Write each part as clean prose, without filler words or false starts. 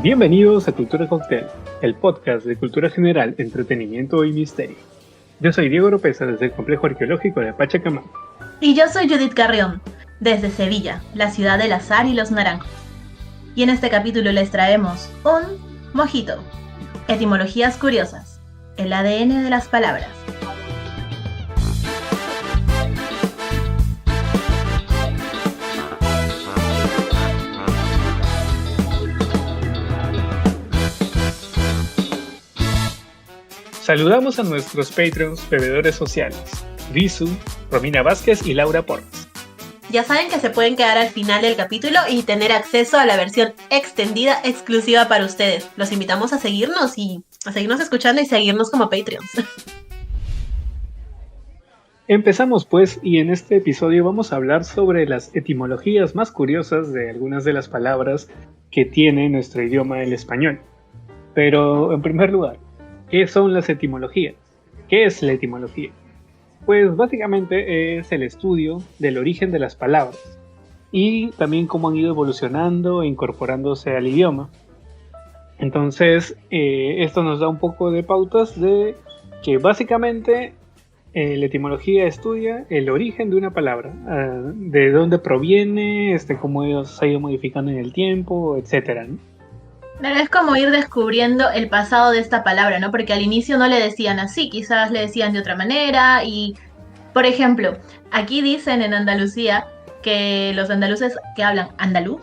Bienvenidos a Cultura Cóctel, el podcast de cultura general, entretenimiento y misterio. Yo soy Diego Oropesa desde el Complejo Arqueológico de Pachacamac. Y yo soy Judith Carrión, desde Sevilla, la ciudad del azar y los naranjos. Y en este capítulo les traemos un mojito, etimologías curiosas, el ADN de las palabras. Saludamos a nuestros Patreons bebedores sociales, Rizu, Romina Vázquez y Laura Porras. Ya saben que se pueden quedar al final del capítulo y tener acceso a la versión extendida exclusiva para ustedes. Los invitamos a seguirnos escuchando y seguirnos como Patreons. Empezamos pues, y en este episodio vamos a hablar sobre las etimologías más curiosas de algunas de las palabras que tiene nuestro idioma, el español. Pero en primer lugar, ¿qué son las etimologías? ¿Qué es la etimología? Pues básicamente es el estudio del origen de las palabras y también cómo han ido evolucionando e incorporándose al idioma. Entonces, esto nos da un poco de pautas de que básicamente la etimología estudia el origen de una palabra, de dónde proviene, cómo se ha ido modificando en el tiempo, etc., ¿no? Pero es como ir descubriendo el pasado de esta palabra, ¿no? Porque al inicio no le decían así, quizás le decían de otra manera y, por ejemplo, aquí dicen en Andalucía que los andaluces que hablan andaluz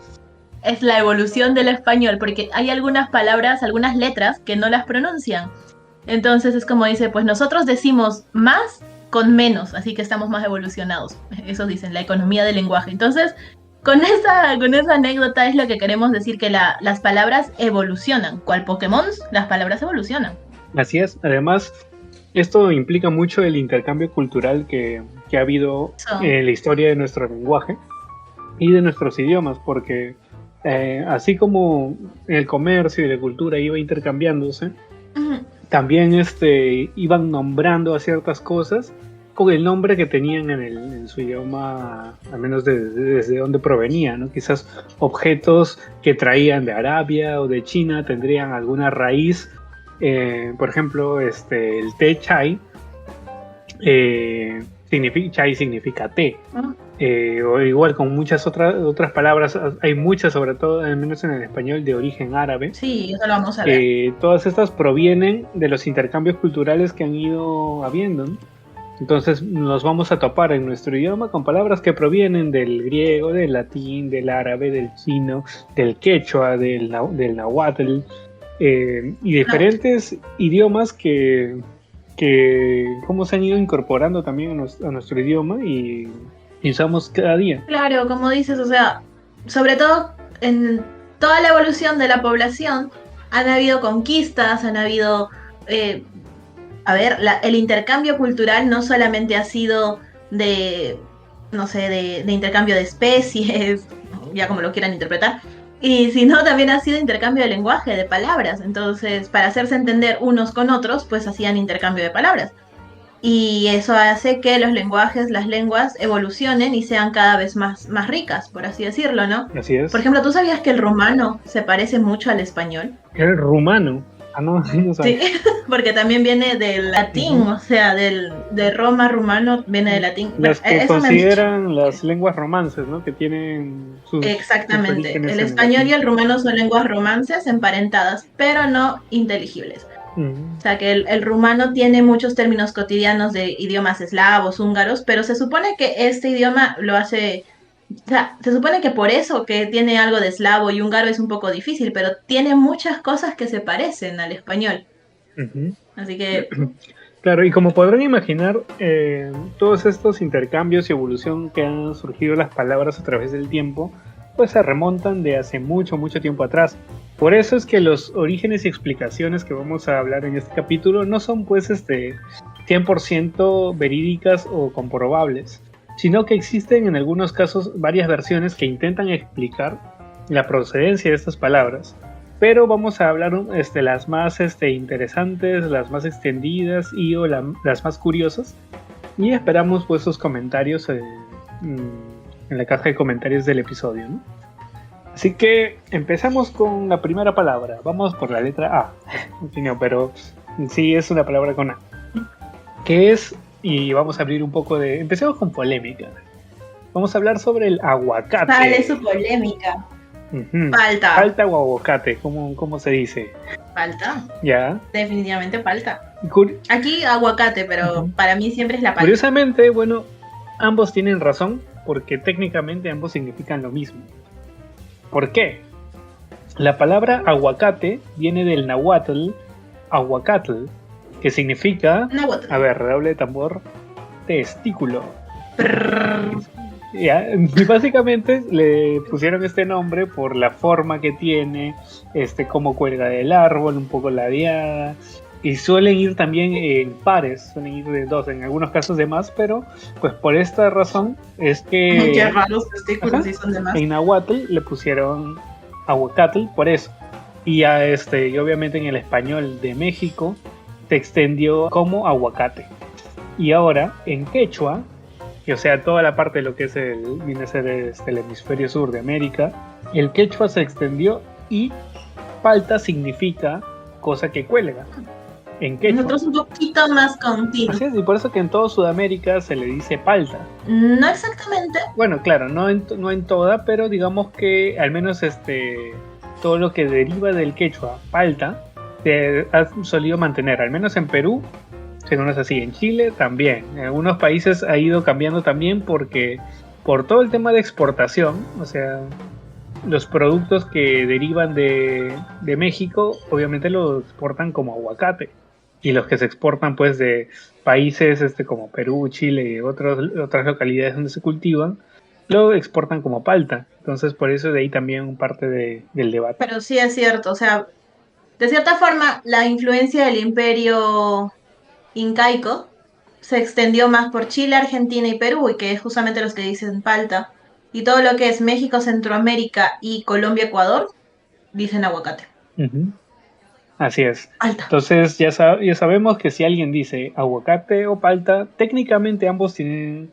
es la evolución del español, porque hay algunas palabras, algunas letras que no las pronuncian. Entonces es como dice, pues nosotros decimos más con menos, así que estamos más evolucionados. Eso dicen, la economía del lenguaje. Entonces, con esa anécdota es lo que queremos decir, que las palabras evolucionan. ¿Cuál Pokémon? Las palabras evolucionan. Así es. Además, esto implica mucho el intercambio cultural que ha habido en la historia de nuestro lenguaje y de nuestros idiomas, porque así como el comercio y la cultura iba intercambiándose, también iban nombrando a ciertas cosas con el nombre que tenían en su idioma, al menos desde donde provenía, ¿no? Quizás objetos que traían de Arabia o de China tendrían alguna raíz, por ejemplo, el té chai, chai significa té, o igual con muchas otras palabras, hay muchas, sobre todo, al menos en el español, de origen árabe. Sí, eso lo vamos a ver. Todas estas provienen de los intercambios culturales que han ido habiendo, ¿no? Entonces nos vamos a topar en nuestro idioma con palabras que provienen del griego, del latín, del árabe, del chino, del quechua, del nahuatl, y diferentes idiomas que cómo se han ido incorporando también a nuestro idioma y usamos cada día. Claro, como dices, o sea, sobre todo en toda la evolución de la población han habido conquistas, han habido... el intercambio cultural no solamente ha sido de intercambio de especies, ya como lo quieran interpretar, sino también ha sido intercambio de lenguaje, de palabras. Entonces, para hacerse entender unos con otros, pues hacían intercambio de palabras. Y eso hace que los lenguajes, las lenguas evolucionen y sean cada vez más ricas, por así decirlo, ¿no? Así es. Por ejemplo, ¿tú sabías que el rumano se parece mucho al español? ¿El rumano? Ah, no sabía. Sí, porque también viene del latín, o sea, de Roma, rumano, viene del latín. Las que consideran las lenguas romances, ¿no? Que tienen sus... Exactamente, el español y el rumano son lenguas romances emparentadas, pero no inteligibles. O sea, que el rumano tiene muchos términos cotidianos de idiomas eslavos, húngaros, pero se supone que este idioma lo hace... O sea, se supone que por eso que tiene algo de eslavo y húngaro es un poco difícil, pero tiene muchas cosas que se parecen al español. Así que... Claro, y como podrán imaginar, todos estos intercambios y evolución que han surgido las palabras a través del tiempo, pues se remontan de hace mucho tiempo atrás. Por eso es que los orígenes y explicaciones que vamos a hablar en este capítulo no son pues 100% verídicas o comprobables, sino que existen en algunos casos varias versiones que intentan explicar la procedencia de estas palabras, pero vamos a hablar las más interesantes, las más extendidas o las más curiosas, y esperamos pues sus comentarios en la caja de comentarios del episodio, ¿no? Así que empezamos con la primera palabra. Vamos por la letra A. No, pero sí es una palabra con A. ¿Qué es? Y vamos a abrir un poco de... Empecemos con polémica. Vamos a hablar sobre el aguacate. Sale su polémica. Ujú. Palta. ¿Palta o aguacate? ¿Cómo se dice? Palta. Ya. Definitivamente palta. Cur- Aquí aguacate, pero para mí siempre es la palta. Curiosamente, bueno, ambos tienen razón porque técnicamente ambos significan lo mismo. ¿Por qué? La palabra aguacate viene del nahuatl, aguacatl, que significa, Nahuatl. a ver, redoble de tambor, testículo. Prrr. Ya, y básicamente le pusieron este nombre por la forma que tiene, cómo cuelga del árbol, un poco ladeada, y suelen ir también en pares, suelen ir de dos, en algunos casos de más, pero pues por esta razón es que Qué raros testículos, Ajá. sí son de más. En nahuatl le pusieron aguacatl por eso, y y obviamente en el español de México se extendió como aguacate, y ahora en quechua, o sea, toda la parte de lo que es viene a ser el hemisferio sur de América, el quechua se extendió y palta significa cosa que cuelga en quechua. Nosotros un poquito más con tilde. Así es, y por eso que en toda Sudamérica se le dice palta. No exactamente. Bueno, claro, no en toda, pero digamos que al menos todo lo que deriva del quechua, palta, se ha solido mantener, al menos en Perú. Se conoce así, en Chile también. En algunos países ha ido cambiando también porque por todo el tema de exportación, o sea, los productos que derivan de México obviamente los exportan como aguacate, y los que se exportan pues de países como Perú, Chile y otras localidades donde se cultivan, lo exportan como palta. Entonces por eso de ahí también parte del debate. Pero sí es cierto, o sea, de cierta forma la influencia del imperio incaico se extendió más por Chile, Argentina y Perú, y que es justamente los que dicen palta. Y todo lo que es México, Centroamérica y Colombia, Ecuador, dicen aguacate. Ujú. Así es. Palta. Entonces ya sabemos que si alguien dice aguacate o palta, técnicamente ambos tienen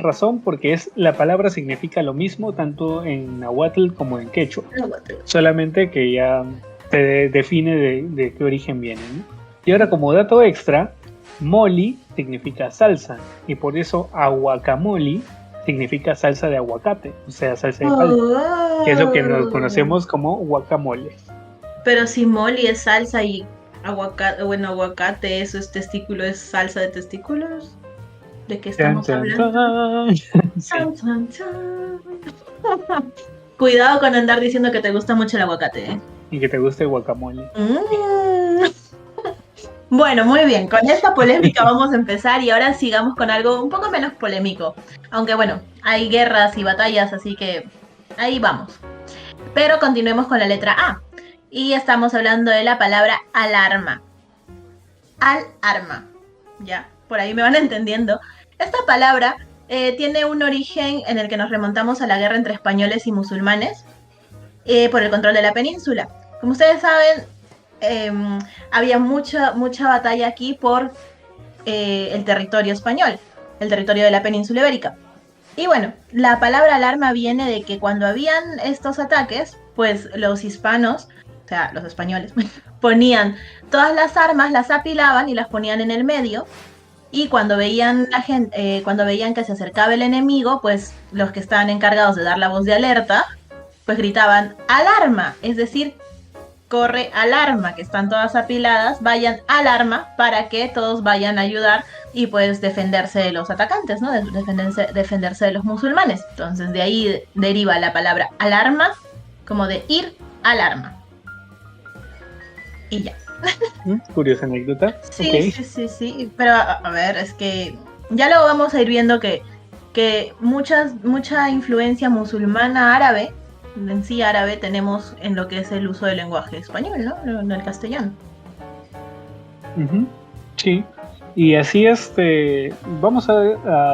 razón porque la palabra significa lo mismo tanto en nahuatl como en quechua. Aguacate. Solamente que ya se define de qué origen viene, ¿no? Y ahora como dato extra, moli significa salsa y por eso aguacamoli significa salsa de aguacate, o sea, salsa de palta, que es lo que nos conocemos como guacamole. Pero si moli es salsa y aguacate, bueno, aguacate, eso es testículo, es salsa de testículos. ¿De qué estamos Chan, chan, hablando? chan. Sí. Chan, chan, chan. Cuidado con andar diciendo que te gusta mucho el aguacate, ¿eh? Y que te guste el guacamole. Bueno, muy bien, con esta polémica vamos a empezar y ahora sigamos con algo un poco menos polémico. Aunque bueno, hay guerras y batallas, así que ahí vamos. Pero continuemos con la letra A. Y estamos hablando de la palabra alarma. Alarma. Ya, por ahí me van entendiendo. Esta palabra tiene un origen en el que nos remontamos a la guerra entre españoles y musulmanes por el control de la península. Como ustedes saben, había mucha batalla aquí por el territorio español, el territorio de la península ibérica. Y bueno, la palabra alarma viene de que cuando habían estos ataques, pues los hispanos, o sea, los españoles, ponían todas las armas, las apilaban y las ponían en el medio. Y cuando veían cuando veían que se acercaba el enemigo, pues los que estaban encargados de dar la voz de alerta, pues gritaban alarma, es decir, corre alarma, que están todas apiladas, vayan alarma para que todos vayan a ayudar y pues defenderse de los atacantes, ¿no? Defenderse de los musulmanes. Entonces de ahí deriva la palabra alarma, como de ir alarma. Y ya. Curiosa anécdota. Sí, Okay. sí. Pero a ver, es que ya luego vamos a ir viendo que mucha influencia musulmana árabe, en sí árabe, tenemos en lo que es el uso del lenguaje español, ¿no? En el castellano. Uh-huh. Sí. Y así vamos a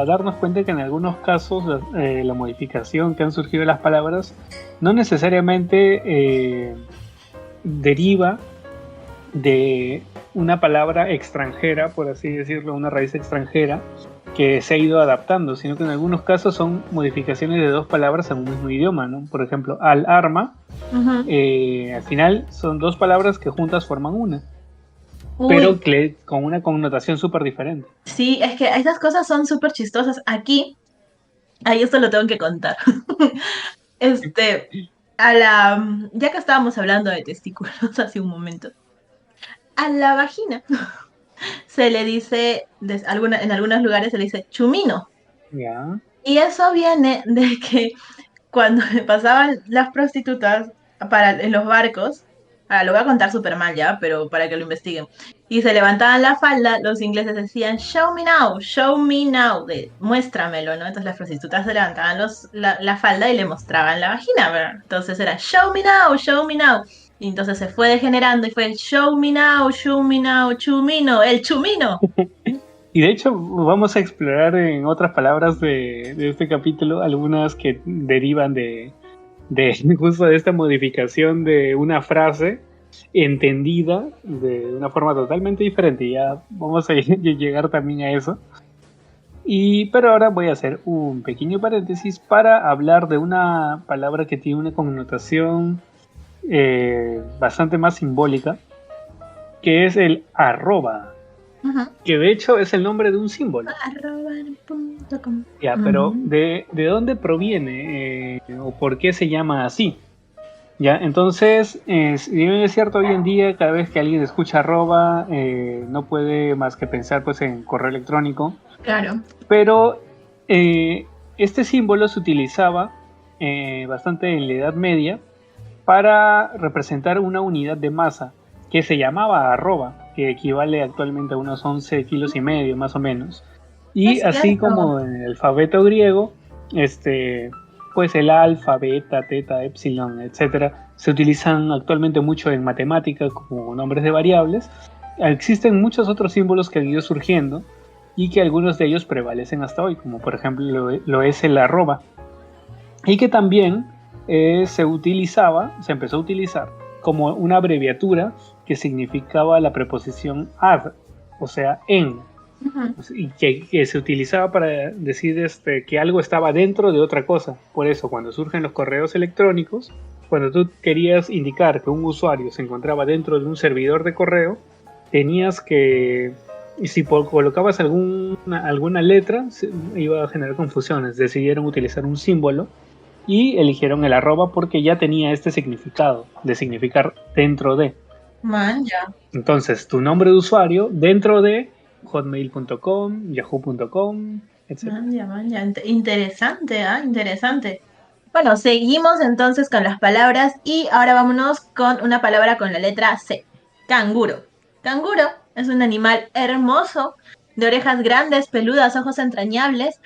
darnos cuenta que en algunos casos la modificación que han surgido de las palabras no necesariamente deriva de una palabra extranjera, por así decirlo, una raíz extranjera, que se ha ido adaptando, sino que en algunos casos son modificaciones de dos palabras en un mismo idioma, ¿no? Por ejemplo, al arma, al final son dos palabras que juntas forman una, pero con una connotación súper diferente. Sí, es que esas cosas son súper chistosas. Aquí, ahí esto lo tengo que contar. Ya que estábamos hablando de testículos hace un momento, a la vagina se le dice, en algunos lugares se le dice chumino. Ya. Y eso viene de que cuando pasaban las prostitutas en los barcos, lo voy a contar súper mal ya, pero para que lo investiguen, y se levantaban la falda, los ingleses decían show me now, de muéstramelo, ¿no? Entonces las prostitutas se levantaban la falda y le mostraban la vagina, ¿verdad? Entonces era show me now. Y entonces se fue degenerando y fue el show me now, chumino, el chumino. Y de hecho vamos a explorar en otras palabras de este capítulo algunas que derivan de justo de esta modificación de una frase entendida de una forma totalmente diferente. Ya vamos a llegar también a eso. Pero ahora voy a hacer un pequeño paréntesis para hablar de una palabra que tiene una connotación bastante más simbólica, que es el arroba. Que de hecho es el nombre de un símbolo. Arroba.com. Ya, pero ¿de dónde proviene o por qué se llama así? Ya, entonces, es cierto, hoy en día cada vez que alguien escucha arroba no puede más que pensar pues en correo electrónico. Claro. Pero este símbolo se utilizaba bastante en la Edad Media para representar una unidad de masa que se llamaba arroba, que equivale actualmente a unos 11 kilos y medio más o menos. Y así como en el alfabeto griego, pues el alfa, beta, teta, epsilon, etcétera, se utilizan actualmente mucho en matemáticas como nombres de variables. Existen muchos otros símbolos que han ido surgiendo y que algunos de ellos prevalecen hasta hoy, como por ejemplo lo es el arroba, y que también se empezó a utilizar como una abreviatura que significaba la preposición ad, o sea, en, y que se utilizaba para decir que algo estaba dentro de otra cosa. Por eso, cuando surgen los correos electrónicos, cuando tú querías indicar que un usuario se encontraba dentro de un servidor de correo, tenías que, y si colocabas alguna letra, iba a generar confusiones. Decidieron utilizar un símbolo y eligieron el arroba porque ya tenía este significado, de significar dentro de. Ya. Entonces, tu nombre de usuario dentro de hotmail.com, yahoo.com, etc. Ya. Interesante, interesante. Bueno, seguimos entonces con las palabras y ahora vámonos con una palabra con la letra C. Canguro. Canguro es un animal hermoso, de orejas grandes, peludas, ojos entrañables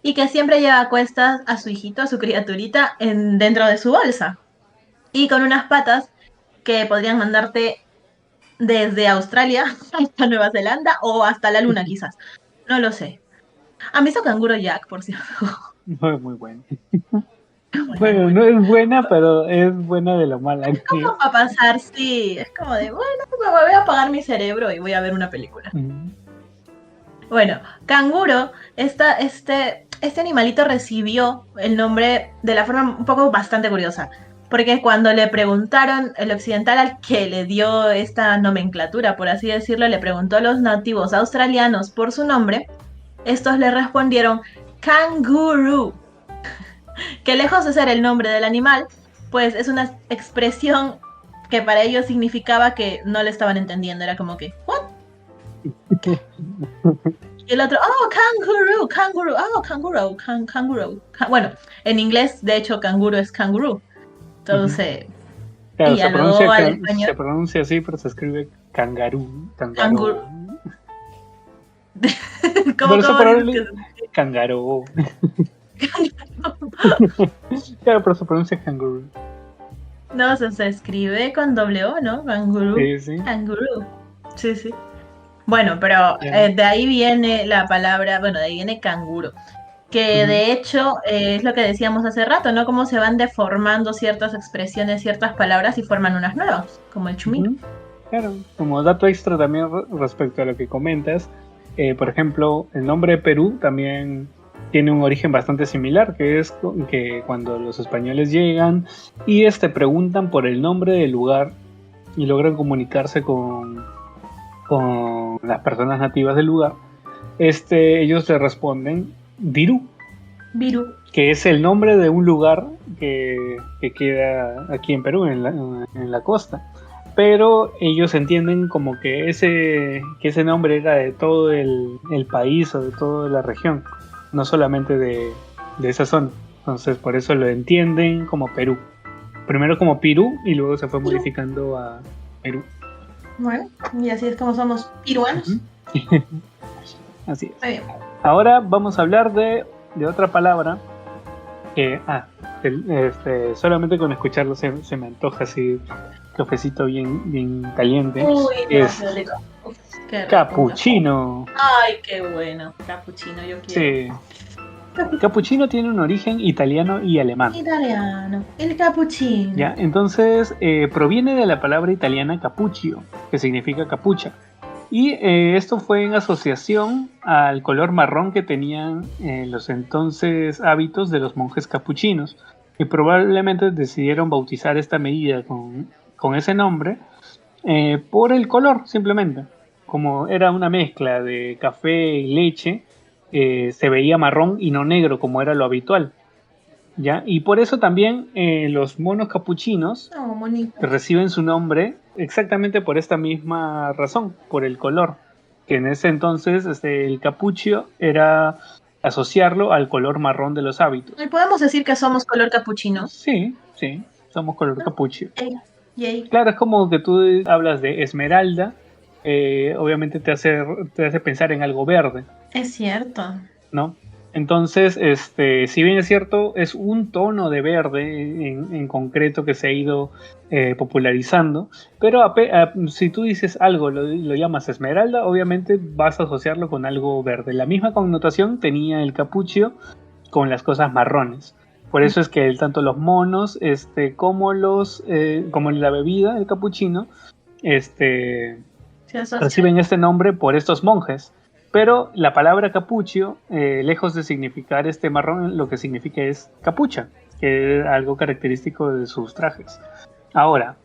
y que siempre lleva a cuestas a su hijito, a su criaturita, dentro de su bolsa. Y con unas patas que podrían mandarte desde Australia hasta Nueva Zelanda o hasta la luna quizás. No lo sé. ¿Han visto Canguro Jack, por cierto? No es muy buena. Bueno, no es buena, pero es buena de lo mala. Es como para pasar, sí. Es como de, bueno, me voy a apagar mi cerebro y voy a ver una película. Bueno, canguro, este animalito recibió el nombre de la forma un poco bastante curiosa. Porque cuando le preguntaron, el occidental al que le dio esta nomenclatura, por así decirlo, le preguntó a los nativos australianos por su nombre, estos le respondieron kangaroo, que lejos de ser el nombre del animal, pues es una expresión que para ellos significaba que no le estaban entendiendo, era como que, ¿what? Y el otro, kangaroo. Bueno, en inglés, de hecho, canguro es kangaroo. Entonces, claro, se pronuncia así, pero se escribe cangarú. ¿Cómo cangaroo. Claro, pero se pronuncia kangaroo. No, se escribe con doble O, ¿no? Kangaroo. Sí. Kangaroo. Sí. Bueno, pero de ahí viene la palabra, de ahí viene canguro. Que de hecho es lo que decíamos hace rato, ¿no? Cómo se van deformando ciertas expresiones, ciertas palabras y forman unas nuevas, como el chumino. Claro, como dato extra también respecto a lo que comentas, Por ejemplo, el nombre de Perú también tiene un origen bastante similar, que es que cuando los españoles llegan y preguntan por el nombre del lugar y logran comunicarse con las personas nativas del lugar, ellos le responden Virú, que es el nombre de un lugar que queda aquí en Perú, en la costa. Pero ellos entienden como que ese nombre era de todo el país o de toda la región, no solamente de esa zona. Entonces por eso lo entienden como Perú. Primero como Pirú y luego se fue modificando a Perú. Bueno, y así es como somos peruanos. Uh-huh. Así es. Muy bien. Ahora vamos a hablar de otra palabra que solamente con escucharlo se me antoja así cafecito bien caliente. Uy, es qué rico. Cappuccino. Ay, qué bueno. Cappuccino, yo quiero. Sí. Cappuccino tiene un origen italiano y alemán. Italiano, el cappuccino. Ya, entonces proviene de la palabra italiana cappuccio, que significa capucha. Y esto fue en asociación al color marrón que tenían los entonces hábitos de los monjes capuchinos. Y probablemente decidieron bautizar esta medida con ese nombre por el color, simplemente. Como era una mezcla de café y leche, se veía marrón y no negro como era lo habitual. ¿Ya? Y por eso también los monos capuchinos reciben su nombre exactamente por esta misma razón, por el color. Que en ese entonces el capuccio era asociarlo al color marrón de los hábitos. ¿Y podemos decir que somos color capuchino? Sí, somos color capuccio. Yay. Claro, es como que tú hablas de esmeralda, obviamente te hace pensar en algo verde. Es cierto. ¿No? Entonces, si bien es cierto, es un tono de verde en concreto que se ha ido popularizando, pero si tú dices algo, lo llamas esmeralda, obviamente vas a asociarlo con algo verde. La misma connotación tenía el capuccio con las cosas marrones. Por eso es que tanto los monos como la bebida, el capuchino, reciben este nombre por estos monjes. Pero la palabra capuccio, lejos de significar marrón, lo que significa es capucha, que es algo característico de sus trajes. Ahora,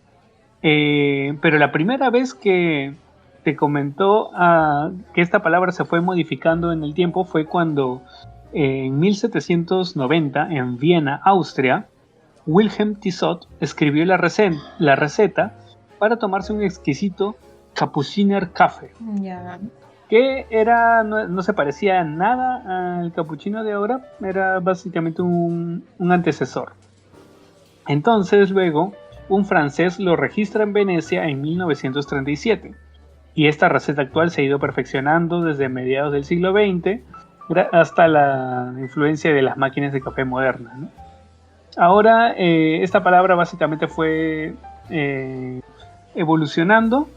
pero la primera vez que te comentó que esta palabra se fue modificando en el tiempo fue cuando en 1790, en Viena, Austria, Wilhelm Tissot escribió la receta para tomarse un exquisito Cappucciner Kaffee. Ya. Que no se parecía en nada al capuchino de ahora, era básicamente un antecesor. Entonces luego un francés lo registra en Venecia en 1937 y esta receta actual se ha ido perfeccionando desde mediados del siglo XX hasta la influencia de las máquinas de café modernas, ¿no? Ahora esta palabra básicamente fue evolucionando,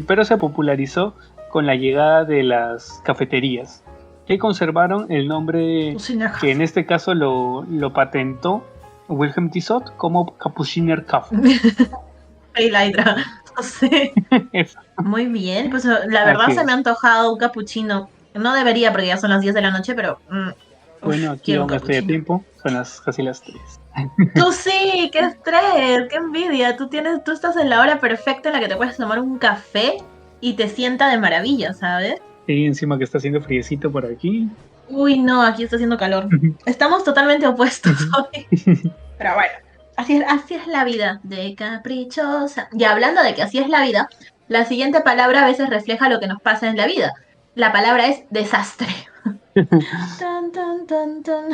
pero se popularizó con la llegada de las cafeterías, que conservaron el nombre que en este caso lo patentó Wilhelm Tissot como Cappucciner Kaffee. Sí. Muy bien, pues la verdad se me ha antojado un cappuccino. No debería porque ya son las 10 de la noche, pero... bueno, aquí aún estoy a tiempo, son casi las 3. Tú sí, qué estrés, qué envidia. Tú estás en la hora perfecta en la que te puedes tomar un café y te sienta de maravilla, ¿sabes? Y encima que está haciendo friecito por aquí. Uy, no, aquí está haciendo calor. Estamos totalmente opuestos hoy. Pero bueno, así es la vida de caprichosa. Y hablando de que así es la vida, la siguiente palabra a veces refleja lo que nos pasa en la vida. La palabra es desastre. Tan, tan, tan, tan.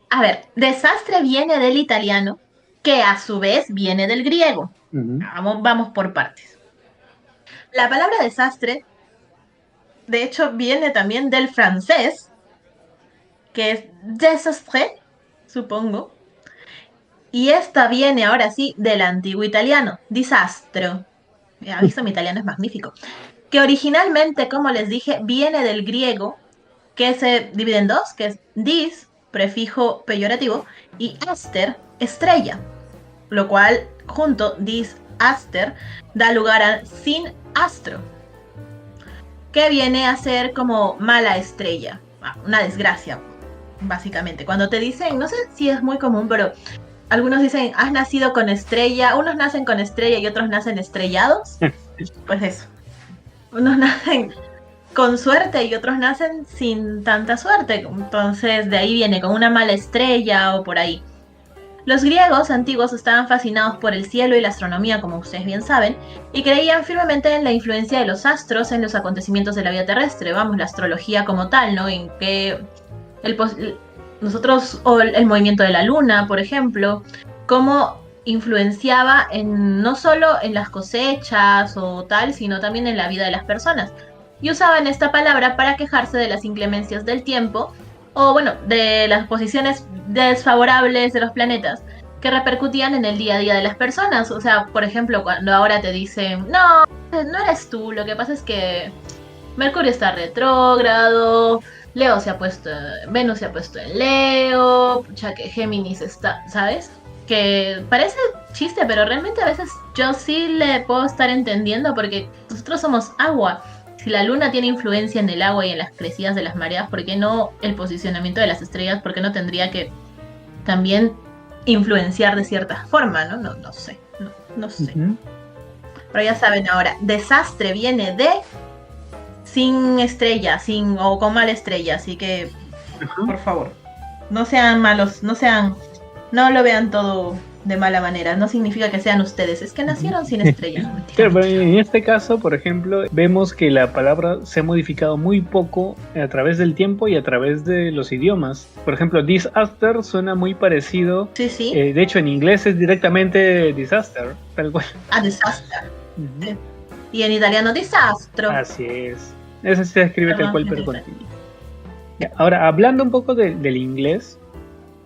A ver, desastre viene del italiano, que a su vez viene del griego. Vamos por partes. La palabra desastre, de hecho, viene también del francés, que es désastre, supongo. Y esta viene ahora sí del antiguo italiano, disastro. ¿Ha visto? Mi italiano es magnífico. Que originalmente, como les dije, viene del griego, que se divide en dos, que es dis, prefijo peyorativo, y aster, estrella. Lo cual, junto, dis, aster, da lugar a sin astro. que viene a ser como mala estrella, una desgracia, básicamente. Cuando te dicen, no sé si es muy común, pero algunos dicen, has nacido con estrella, unos nacen con estrella y otros nacen estrellados. Pues eso. Unos nacen con suerte y otros nacen sin tanta suerte. Entonces de ahí viene con una mala estrella o por ahí. Los griegos antiguos estaban fascinados por el cielo y la astronomía, como ustedes bien saben, y creían firmemente en la influencia de los astros en los acontecimientos de la vida terrestre, vamos, la astrología como tal, ¿no? En que nosotros, o el movimiento de la luna, por ejemplo, cómo influenciaba no solo en las cosechas o tal, sino también en la vida de las personas. Y usaban esta palabra para quejarse de las inclemencias del tiempo, o bueno, de las posiciones desfavorables de los planetas que repercutían en el día a día de las personas. O sea, por ejemplo, cuando ahora te dicen, no eres tú, lo que pasa es que Mercurio está retrógrado, Venus se ha puesto en Leo, pucha que Géminis está, ¿sabes? Que parece chiste, pero realmente a veces yo sí le puedo estar entendiendo porque nosotros somos agua. Si la luna tiene influencia en el agua y en las crecidas de las mareas, ¿por qué no el posicionamiento de las estrellas? ¿Por qué no tendría que también influenciar de cierta forma, no? No sé, no sé. Uh-huh. Pero ya saben ahora, desastre viene de sin estrella, o con mala estrella, así que, uh-huh, por favor, no sean malos, no lo vean todo de mala manera, no significa que sean ustedes, es que nacieron sin estrellas. Claro, pero en este caso, por ejemplo, vemos que la palabra se ha modificado muy poco a través del tiempo y a través de los idiomas. Por ejemplo, disaster suena muy parecido. Sí, sí. De hecho, en inglés es directamente disaster, tal cual. Disaster. Uh-huh. Sí. Y en italiano disastro. Así es. Ese se escribe tal cual, pero continuo. Ahora, hablando un poco del inglés,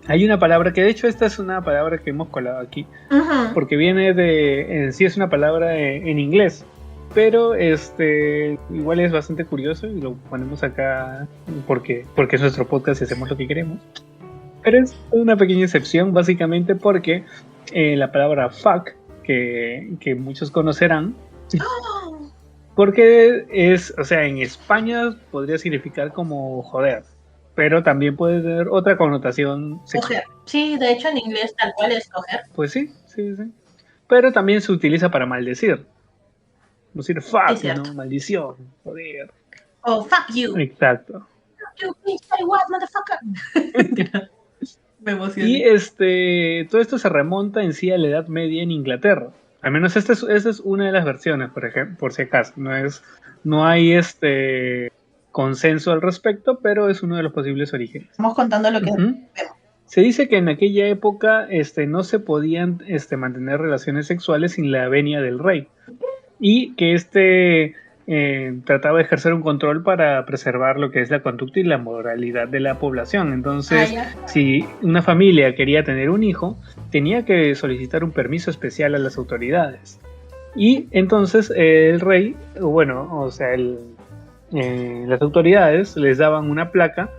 hay una palabra que de hecho esta es una palabra que hemos colado aquí, uh-huh, porque viene en sí es una palabra en inglés, pero igual es bastante curioso y lo ponemos acá porque es nuestro podcast y hacemos lo que queremos. Pero es una pequeña excepción básicamente porque la palabra fuck, que muchos conocerán, porque en España podría significar como joder, pero también puede tener otra connotación sexual. Coger. Sí, de hecho en inglés tal cual es coger. Pues sí. Pero también se utiliza para maldecir. Decir fuck, ¿no? Maldición, joder. O fuck you. Exacto. Fuck you, bitch, say what, motherfucker. Me emocioné. Y todo esto se remonta en sí a la Edad Media en Inglaterra. Al menos esta es una de las versiones, por ejemplo, por si acaso. No hay consenso al respecto, pero es uno de los posibles orígenes. Estamos contando lo que vemos. Se dice que en aquella época no se podían mantener relaciones sexuales sin la venia del rey y que trataba de ejercer un control para preservar lo que es la conducta y la moralidad de la población. Entonces, si una familia quería tener un hijo, tenía que solicitar un permiso especial a las autoridades. Y entonces el rey, las autoridades les daban una placa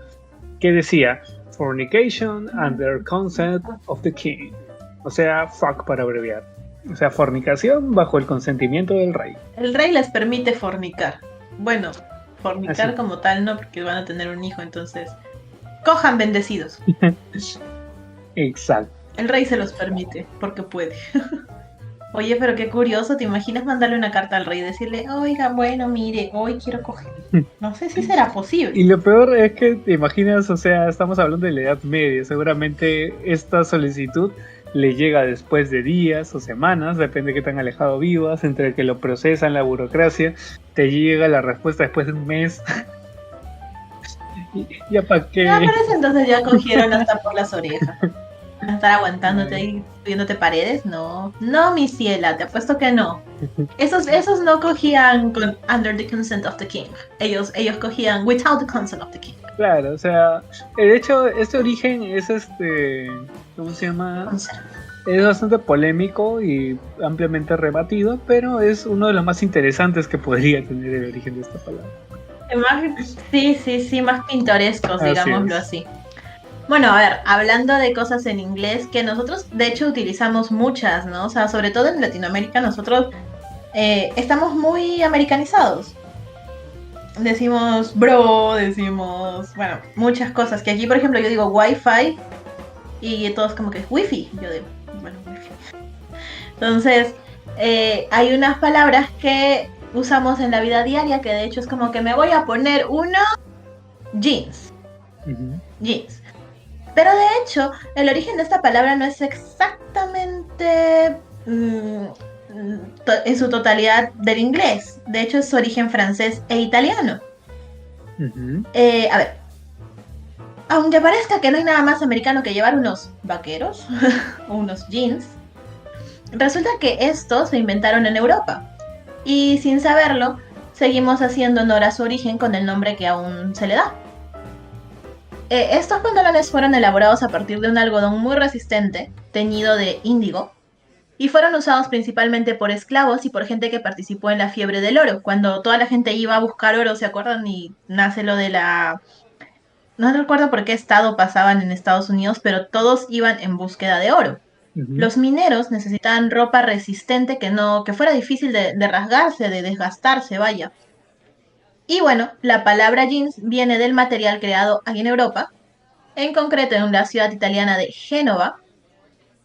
que decía fornication under consent of the king, o sea, fuck para abreviar, o sea, fornicación bajo el consentimiento del rey. El rey les permite fornicar. Bueno, fornicar así como tal no, porque van a tener un hijo, entonces cojan bendecidos. Exacto. El rey se los permite porque puede. Oye, pero qué curioso, ¿te imaginas mandarle una carta al rey y decirle, oiga, bueno, mire, hoy quiero coger? No sé si será posible. Y lo peor es que te imaginas, o sea, estamos hablando de la Edad Media, seguramente esta solicitud le llega después de días o semanas, depende de qué tan alejado vivas, entre que lo procesan la burocracia, te llega la respuesta después de un mes. ¿Ya para qué? Ya, pero entonces ya cogieron hasta por las orejas. ¿Estar aguantándote y subiéndote paredes? No, mi ciela, te apuesto que no. Esos no cogían con under the consent of the king. Ellos cogían without the consent of the king. Claro, o sea, de hecho, este origen es ¿cómo se llama? Es bastante polémico y ampliamente rebatido, pero es uno de los más interesantes que podría tener el origen de esta palabra. Sí, más pintorescos, digámoslo así. Bueno, a ver, hablando de cosas en inglés que nosotros de hecho utilizamos muchas, ¿no? O sea, sobre todo en Latinoamérica nosotros estamos muy americanizados. decimos bro, decimos, bueno, muchas cosas. Que aquí, por ejemplo, yo digo wifi y todos como que wifi. Yo digo, bueno, wifi. Entonces, hay unas palabras que usamos en la vida diaria que de hecho es como que me voy a poner unos jeans. Jeans. Pero de hecho, el origen de esta palabra no es exactamente en su totalidad del inglés. De hecho, es su origen francés e italiano. A ver, aunque parezca que no hay nada más americano que llevar unos vaqueros o unos jeans, resulta que estos se inventaron en Europa. Y sin saberlo, seguimos haciendo honor a su origen con el nombre que aún se le da. Estos pantalones fueron elaborados a partir de un algodón muy resistente, teñido de índigo, y fueron usados principalmente por esclavos y por gente que participó en la fiebre del oro, cuando toda la gente iba a buscar oro, ¿se acuerdan? Y nace lo de la... No recuerdo por qué estado pasaban en Estados Unidos, pero todos iban en búsqueda de oro. Los mineros necesitaban ropa resistente que fuera difícil de rasgarse, de desgastarse, vaya. Y bueno, la palabra jeans viene del material creado aquí en Europa, en concreto en la ciudad italiana de Génova,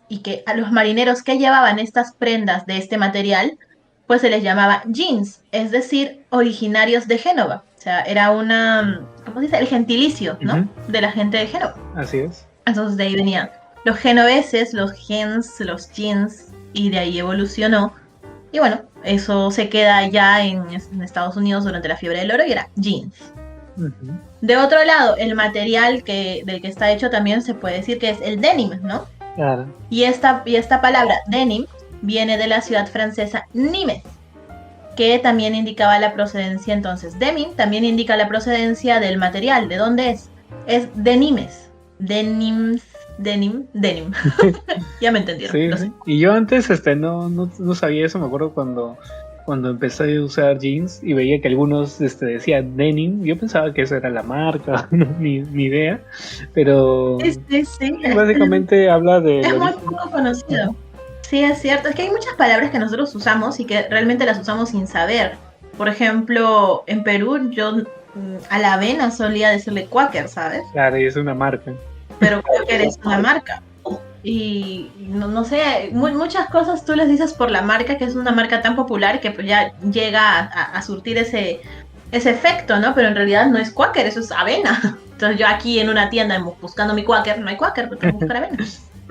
y que a los marineros que llevaban estas prendas de este material, pues se les llamaba jeans, es decir, originarios de Génova. O sea, era ¿cómo se dice? El gentilicio, ¿no? De la gente de Génova. Así es. Entonces de ahí venían los genoveses, los gens, los jeans, y de ahí evolucionó. Y bueno, eso se queda ya en Estados Unidos durante la fiebre del oro y era jeans. De otro lado, el material del que está hecho también se puede decir que es el denim, ¿no? Claro. Y esta palabra denim viene de la ciudad francesa Nimes, que también indicaba la procedencia. Entonces, denim también indica la procedencia del material. ¿De dónde es? Es de Nimes. Denim. Ya me entendieron. Sí. Y yo antes no sabía eso. Me acuerdo cuando empecé a usar jeans y veía que algunos decían denim. Yo pensaba que eso era la marca, ni idea. Pero sí. Básicamente habla de... Es muy poco conocido. Sí, es cierto. Es que hay muchas palabras que nosotros usamos y que realmente las usamos sin saber. Por ejemplo, en Perú yo a la avena solía decirle Quaker, ¿sabes? Claro, y es una marca. Pero Quaker es una marca. Y no sé, muchas cosas tú les dices por la marca, que es una marca tan popular que pues ya llega a surtir ese efecto, ¿no? Pero en realidad no es Quaker, eso es avena. Entonces yo aquí en una tienda buscando mi Quaker, no hay Quaker, pero tengo que buscar avena.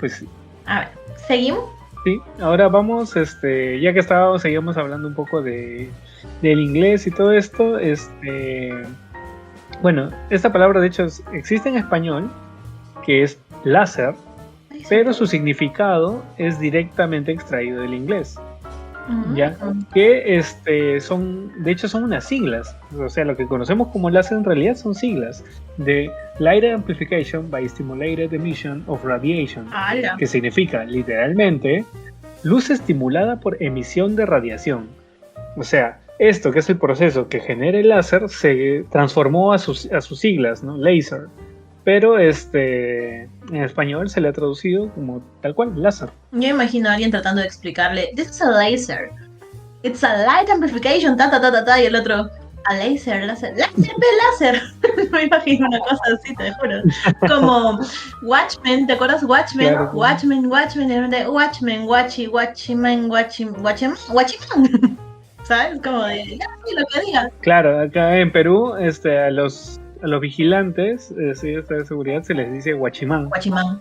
Pues sí. A ver, ¿seguimos? Sí, ahora vamos, ya que seguíamos hablando un poco del inglés y todo esto, bueno, esta palabra de hecho existe en español, que es láser, pero su significado es directamente extraído del inglés. ¿Ya? Que de hecho son unas siglas, o sea, lo que conocemos como láser en realidad son siglas de Light Amplification by Stimulated Emission of Radiation, que significa literalmente luz estimulada por emisión de radiación. O sea, esto que es el proceso que genera el láser se transformó a sus siglas, ¿no? Laser. Pero en español se le ha traducido como tal cual, láser. Yo imagino a alguien tratando de explicarle, this is a laser, it's a light amplification, y el otro, a láser, láser. Me imagino una cosa así, te juro. Como Watchmen, ¿te acuerdas? Watchmen, claro. Watchmen, Watchman. ¿Sabes? Como de, lo que diga. Claro, acá en Perú, a los vigilantes de seguridad se les dice Watchman,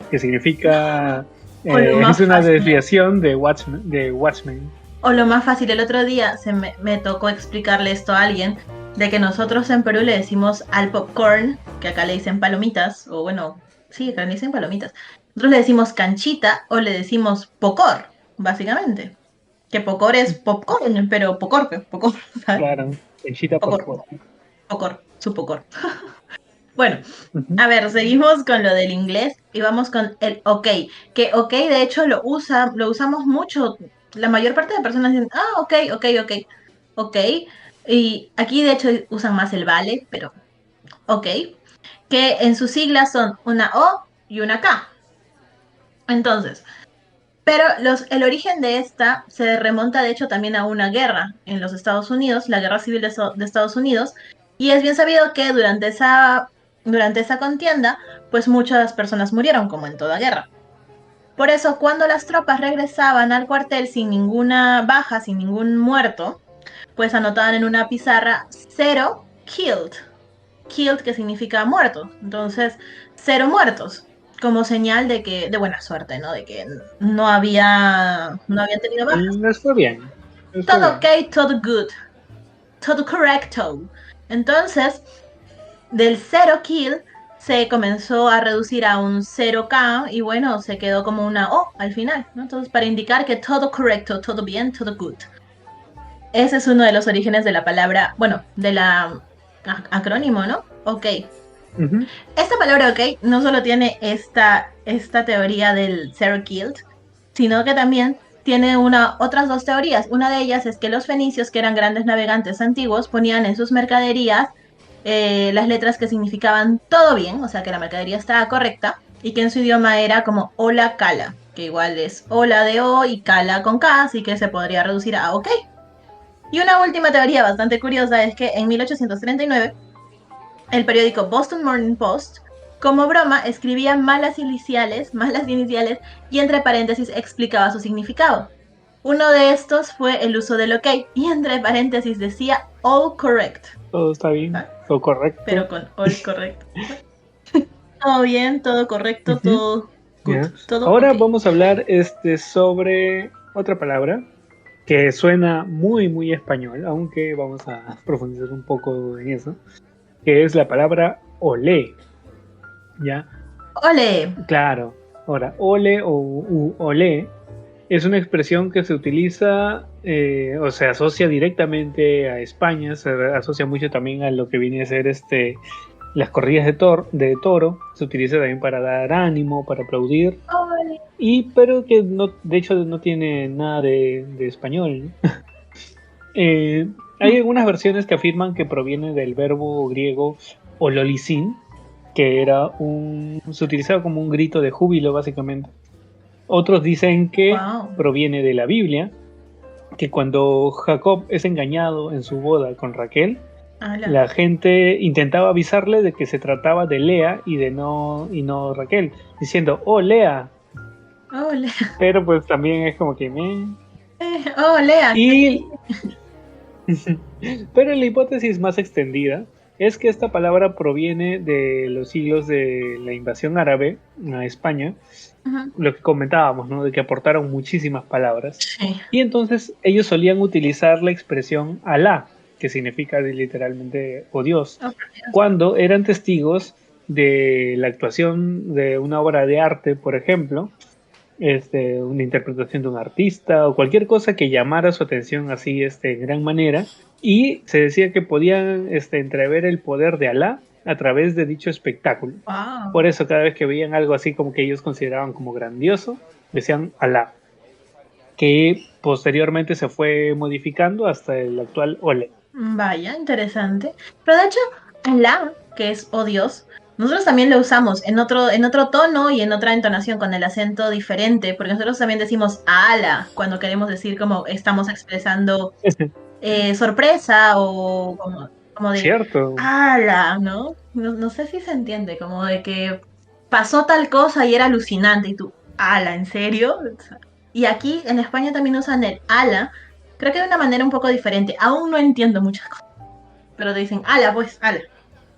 que significa es una desviación de Watchmen. O lo más fácil, el otro día me tocó explicarle esto a alguien, de que nosotros en Perú le decimos al popcorn, que acá le dicen palomitas, o bueno, sí, acá le dicen palomitas. Nosotros le decimos canchita o le decimos pocor, básicamente. Que pocor es popcorn, pero pocor, ¿sabes? Claro, canchita pocor. Su pocor. Bueno, a ver, seguimos con lo del inglés y vamos con el ok. Que ok, de hecho, lo usamos mucho. La mayor parte de personas dicen, ok. Y aquí, de hecho, usan más el vale, pero ok. Que en sus siglas son una O y una K. Entonces, pero el origen de esta se remonta, de hecho, también a una guerra en los Estados Unidos, la Guerra Civil de Estados Unidos, Y es bien sabido que durante esa contienda, pues muchas personas murieron, como en toda guerra. Por eso, cuando las tropas regresaban al cuartel sin ninguna baja, sin ningún muerto, pues anotaban en una pizarra 0 killed. Killed, que significa muerto. Entonces, 0 muertos, como señal de que, de buena suerte, ¿no? De que no habían tenido bajas. Les fue bien. Les fue Todo bien. ok, todo good, todo correcto. Entonces, del 0 kill se comenzó a reducir a un 0K y bueno, se quedó como una O al final, ¿no? Entonces, para indicar que todo correcto, todo bien, todo good. Ese es uno de los orígenes de la palabra, bueno, de la acrónimo, ¿no? Ok. Ujú. Esta palabra ok no solo tiene esta teoría del zero killed, sino que también tiene otras dos teorías. Una de ellas es que los fenicios, que eran grandes navegantes antiguos, ponían en sus mercaderías las letras que significaban todo bien, o sea que la mercadería estaba correcta, y que en su idioma era como hola cala, que igual es hola de O y cala con K, así que se podría reducir a ok. Y una última teoría bastante curiosa es que en 1839 el periódico Boston Morning Post, como broma, escribía malas iniciales y entre paréntesis explicaba su significado. Uno de estos fue el uso del ok y entre paréntesis decía all correct. Todo está bien, ¿Ah? todo correcto. Pero con all correct. Todo bien, todo correcto, Ujú. todo good, Ya. todo Ahora ok. vamos a hablar sobre otra palabra que suena muy, muy español, aunque vamos a profundizar un poco en eso, que es la palabra olé. ¿Ya? Ole. Claro. Ahora, ole o olé es una expresión que se utiliza o se asocia directamente a España, se asocia mucho también a lo que viene a ser las corridas de toro, se utiliza también para dar ánimo, para aplaudir, Ole. pero que no, de hecho no tiene nada de español, ¿no? Hay algunas versiones que afirman que proviene del verbo griego ololisin, que se utilizaba como un grito de júbilo básicamente. Otros dicen que Wow. proviene de la Biblia, que cuando Jacob es engañado en su boda con Raquel, Ala. la gente intentaba avisarle de que se trataba de Lea y no Raquel, diciendo, oh Lea, Ole. pero pues también es como que me... Olea. Y pero la hipótesis más extendida es que esta palabra proviene de los siglos de la invasión árabe a España, Uh-huh. lo que comentábamos, ¿no? De que aportaron muchísimas palabras. Sí. Y entonces ellos solían utilizar la expresión Alá, que significa literalmente o Dios, Oh, por Dios. cuando eran testigos de la actuación de una obra de arte, por ejemplo, una interpretación de un artista o cualquier cosa que llamara su atención así en gran manera. Y se decía que podían entrever el poder de Alá a través de dicho espectáculo. Wow. Por eso cada vez que veían algo así como que ellos consideraban como grandioso, decían Alá, que posteriormente se fue modificando hasta el actual Ole. Vaya, interesante. Pero de hecho, Alá, que es oh Dios, nosotros también lo usamos en otro tono y en otra entonación, con el acento diferente, porque nosotros también decimos ala cuando queremos decir como estamos expresando sorpresa o como de Cierto. ala, ¿no? ¿no? No sé si se entiende, como de que pasó tal cosa y era alucinante y tú, ala, ¿en serio? Y aquí en España también usan el ala, creo que de una manera un poco diferente. Aún no entiendo muchas cosas, pero te dicen ala, pues, ala.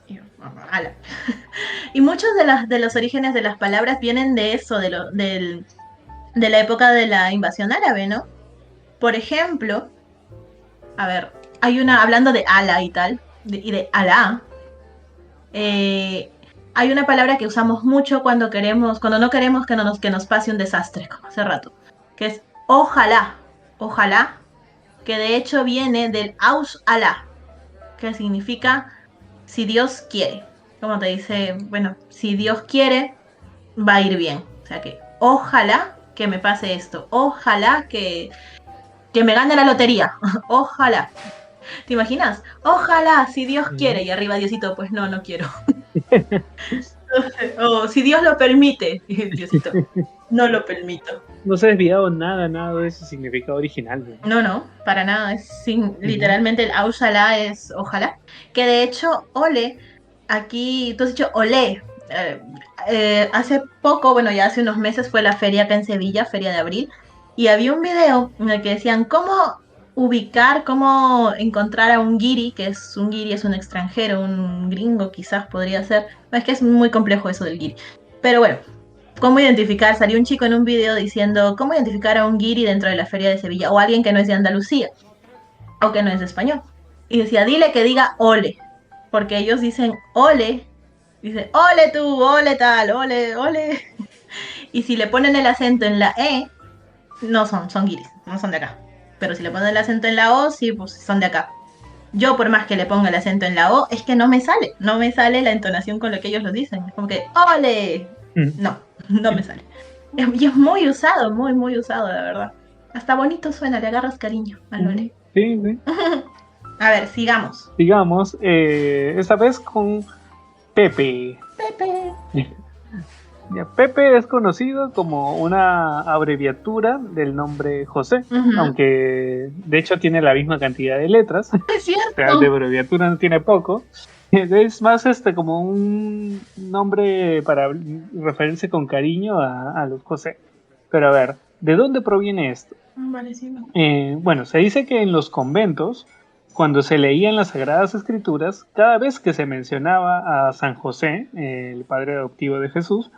Y yo, ala. Y muchos de los orígenes de las palabras vienen de eso, de la época de la invasión árabe, ¿no? Por ejemplo, a ver, hablando de ala y tal, y de Alá, hay una palabra que usamos mucho cuando no queremos que nos pase un desastre, como hace rato, que es ojalá, ojalá, que de hecho viene del aus Alá, que significa si Dios quiere. Como te dice, bueno, si Dios quiere, va a ir bien. O sea que ojalá que me pase esto, ojalá que me gane la lotería, ojalá. ¿Te imaginas? Ojalá, si Dios quiere, y arriba Diosito, pues no, no quiero. O si Dios lo permite, Diosito, no lo permito. no se ha desviado nada de ese significado original, ¿no? No, para nada. Literalmente el Aushala es ojalá. Que de hecho, ole, aquí, tú has dicho ole. Hace poco, bueno, ya hace unos meses fue la feria acá en Sevilla, Feria de Abril, y había un video en el que decían cómo ubicar, cómo encontrar a un guiri, un guiri es un extranjero, un gringo quizás podría ser. Es que es muy complejo eso del guiri. Pero bueno, cómo identificar, salió un chico en un video diciendo cómo identificar a un guiri dentro de la feria de Sevilla o alguien que no es de Andalucía o que no es de español. Y decía, dile que diga ole, porque ellos dicen ole, dice ole tú, ole tal, ole, ole. Y si le ponen el acento en la E, no son guiris, no son de acá. Pero si le ponen el acento en la O, sí, pues son de acá. Yo por más que le ponga el acento en la O, es que no me sale la entonación con lo que ellos lo dicen. Es como que, ¡ole! No me sale. Y es muy usado, muy usado, la verdad. Hasta bonito suena, le agarras cariño al ole. Sí. A ver, sigamos. Sigamos, esta vez con Pepe. Ya, Pepe es conocido como una abreviatura del nombre José, aunque de hecho tiene la misma cantidad de letras. Es cierto. O sea, de abreviatura no tiene poco. Es más como un nombre para referirse con cariño a los José. Pero a ver, ¿de dónde proviene esto? Vale, sí. Bueno, se dice que en los conventos, cuando se leían las Sagradas Escrituras, cada vez que se mencionaba a San José, el padre adoptivo de Jesús,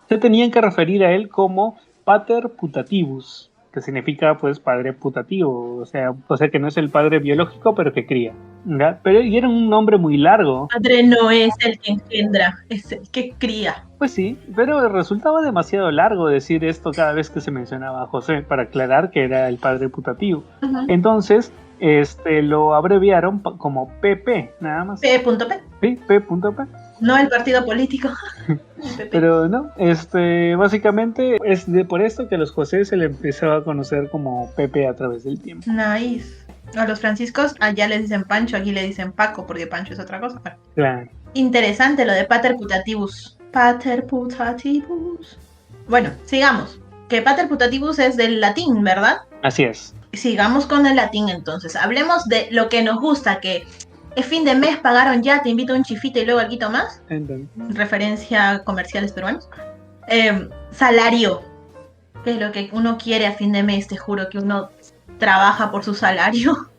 se tenían que referir a él como Pater Putativus, que significa pues padre putativo, o sea que no es el padre biológico, pero que cría, ¿verdad? Pero y era un nombre muy largo. Padre no es el que engendra, es el que cría. Pues sí, pero resultaba demasiado largo decir esto cada vez que se mencionaba a José, para aclarar que era el padre putativo. Entonces, lo abreviaron como PP, nada más. P.P. Sí, P.P. No el partido político. Pero no, básicamente es por esto que a los José se le empezó a conocer como Pepe a través del tiempo. Nice. A los franciscos allá les dicen Pancho, aquí le dicen Paco, porque Pancho es otra cosa. Claro. Interesante lo de Pater Putativus. Pater Putativus. Bueno, sigamos. Que Pater Putativus es del latín, ¿verdad? Así es. Sigamos con el latín entonces. Hablemos de lo que nos gusta, que es fin de mes, pagaron ya, te invito a un chifite y luego algo más. Entonces. Referencia a comerciales peruanos. Salario. Que es lo que uno quiere a fin de mes, te juro que uno trabaja por su salario.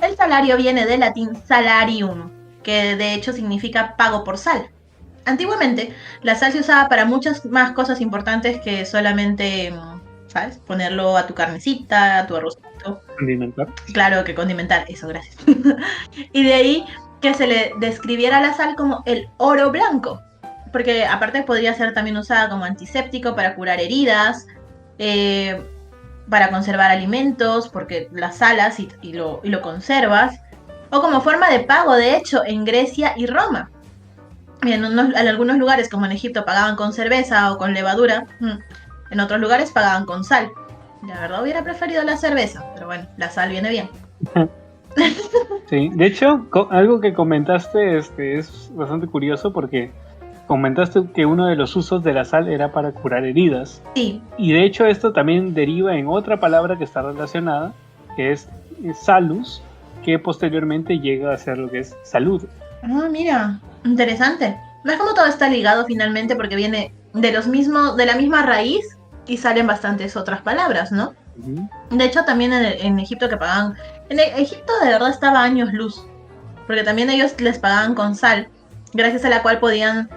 El salario viene del latín salarium, que de hecho significa pago por sal. Antiguamente, la sal se usaba para muchas más cosas importantes que solamente, ¿sabes? Ponerlo a tu carnecita, a tu arrocito. Condimentar. Claro, que condimentar, eso, gracias. Y de ahí que se le describiera la sal como el oro blanco, porque aparte podría ser también usada como antiséptico para curar heridas, para conservar alimentos, porque las salas y lo conservas, o como forma de pago, de hecho, en Grecia y Roma. En algunos lugares, como en Egipto, pagaban con cerveza o con levadura. En otros lugares pagaban con sal. La verdad hubiera preferido la cerveza, pero bueno, la sal viene bien. Sí, de hecho, algo que comentaste es bastante curioso porque comentaste que uno de los usos de la sal era para curar heridas. Sí. Y de hecho esto también deriva en otra palabra que está relacionada, que es salus, que posteriormente llega a ser lo que es salud. Ah, mira, interesante. ¿Ves cómo todo está ligado finalmente? Porque viene de la misma raíz y salen bastantes otras palabras, ¿no? De hecho, también en Egipto que pagaban... En Egipto de verdad estaba años luz, porque también ellos les pagaban con sal, gracias a la cual podían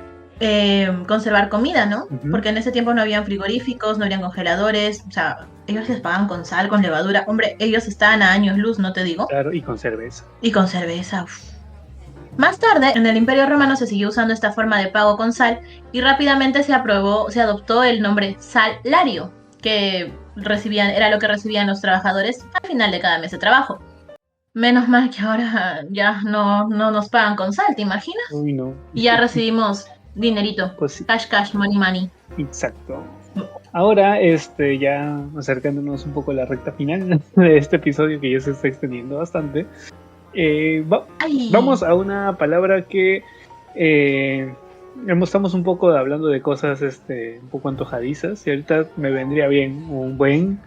conservar comida, ¿no? Porque en ese tiempo no habían frigoríficos, no habían congeladores, o sea, ellos les pagaban con sal, con levadura. Hombre, ellos estaban a años luz, ¿no te digo? Claro, y con cerveza. Y con cerveza, uff. Más tarde, en el Imperio Romano se siguió usando esta forma de pago con sal y rápidamente se adoptó el nombre salario, que era lo que recibían los trabajadores al final de cada mes de trabajo. Menos mal que ahora ya no nos pagan con sal, ¿te imaginas? Uy, no. Y ya recibimos dinerito, pues sí. Cash, money. Exacto. Ahora, ya acercándonos un poco a la recta final de este episodio que ya se está extendiendo bastante, vamos a una palabra que estamos un poco hablando de cosas un poco antojadizas y ahorita me vendría bien un buen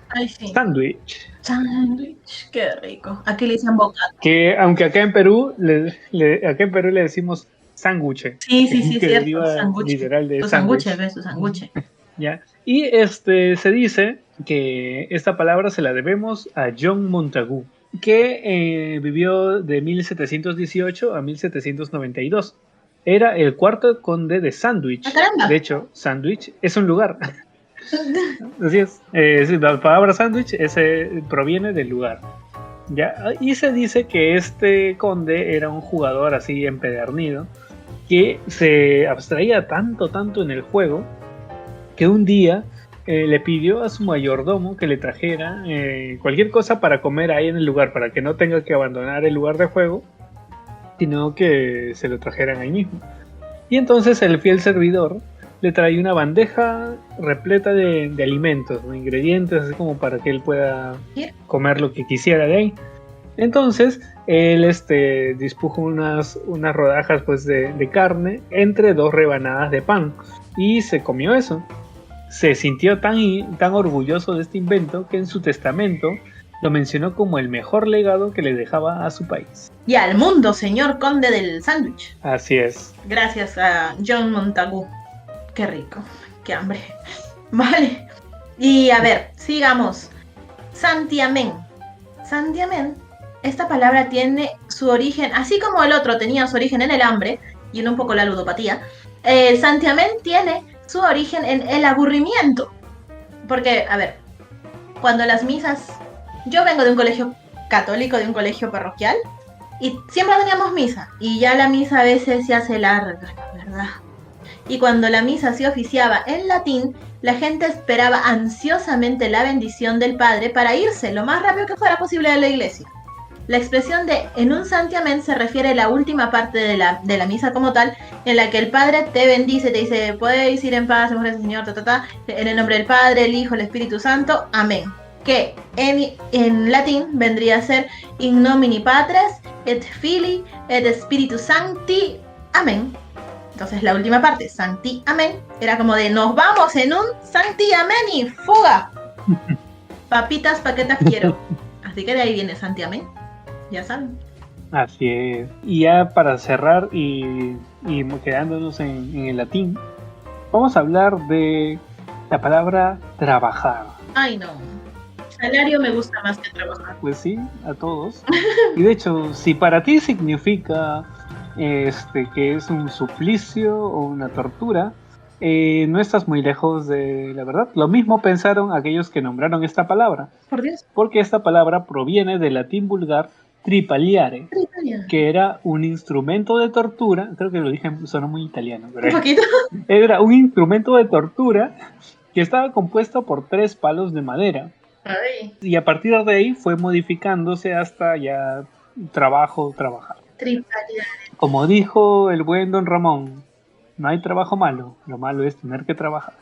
sándwich. Sándwich, qué rico. Aquí le dicen bocata. Que aunque acá en Perú le decimos sándwich. Sí, que cierto. deriva literal de sándwich. Su sándwich. ¿Ya? Y se dice que esta palabra se la debemos a John Montagu, que vivió de 1718 a 1792. Era el cuarto conde de Sandwich. De hecho, Sandwich es un lugar. Así es. La palabra sándwich proviene del lugar. ¿Ya? Y se dice que este conde era un jugador así empedernido que se abstraía tanto en el juego que un día le pidió a su mayordomo que le trajera cualquier cosa para comer ahí en el lugar, para que no tenga que abandonar el lugar de juego, sino que se lo trajeran ahí mismo. Y entonces el fiel servidor le trae una bandeja repleta de alimentos, ¿no? Ingredientes, así como para que él pueda comer lo que quisiera de ahí. Entonces él dispuso unas rodajas pues de carne entre 2 rebanadas de pan y se comió eso. Se sintió tan orgulloso de este invento que en su testamento lo mencionó como el mejor legado que le dejaba a su país. Y al mundo, señor conde del sándwich. Así es. Gracias a John Montagu. Qué rico, qué hambre. Vale. Y a ver, sigamos. Santiamén. Santiamén, esta palabra tiene su origen, así como el otro tenía su origen en el hambre y en un poco la ludopatía, santiamén tiene su origen en el aburrimiento. Porque, a ver, cuando las misas... Yo vengo de un colegio católico, de un colegio parroquial, y siempre teníamos misa, y ya la misa a veces se hace larga, la verdad. Y cuando la misa se oficiaba en latín, la gente esperaba ansiosamente la bendición del padre para irse lo más rápido que fuera posible de la iglesia. La expresión de en un santiamén se refiere a la última parte de la misa como tal, en la que el padre te bendice, te dice, podéis ir en paz, en el Señor, en el nombre del Padre, el Hijo, el Espíritu Santo, amén. Que en latín vendría a ser in nomine Patris et Filii et Spiritus Sancti, amén. Entonces la última parte, Sancti, amén, era como de nos vamos en un Sancti, amén y fuga. Papitas, paquetas quiero. Así que de ahí viene Sancti, amén. Ya saben. Así es. Y ya para cerrar y quedándonos en el latín, vamos a hablar de la palabra trabajar. Ay, no. Salario me gusta más que trabajar. Pues sí, a todos. Y de hecho, si para ti significa que es un suplicio o una tortura, no estás muy lejos de la verdad. Lo mismo pensaron aquellos que nombraron esta palabra. Por Dios. Porque esta palabra proviene del latín vulgar tripaliare, que era un instrumento de tortura. Creo que lo dije, sonó muy italiano. Pero un poquito. Era un instrumento de tortura que estaba compuesto por 3 palos de madera. Ay. Y a partir de ahí fue modificándose hasta ya trabajar. Tripaliare. Como dijo el buen Don Ramón, no hay trabajo malo, lo malo es tener que trabajar.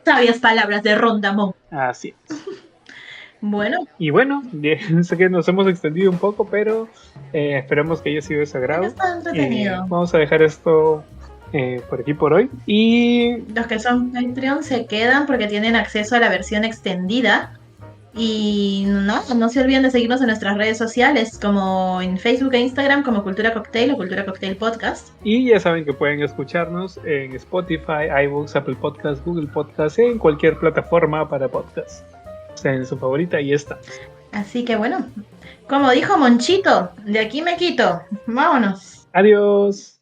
Sabias palabras de Rondamón. Así es. Bueno. Y bueno, sé que nos hemos extendido un poco, pero esperemos que haya sido de su agrado. Está entretenido. Vamos a dejar esto por aquí por hoy. Y los que son Patreon se quedan porque tienen acceso a la versión extendida. Y no se olviden de seguirnos en nuestras redes sociales, como en Facebook e Instagram, como Cultura Cocktail o Cultura Cocktail Podcast. Y ya saben que pueden escucharnos en Spotify, iVoox, Apple Podcasts, Google Podcasts, en cualquier plataforma para podcast. O sea, en su favorita y está. Así que bueno, como dijo Monchito, de aquí me quito. Vámonos. Adiós.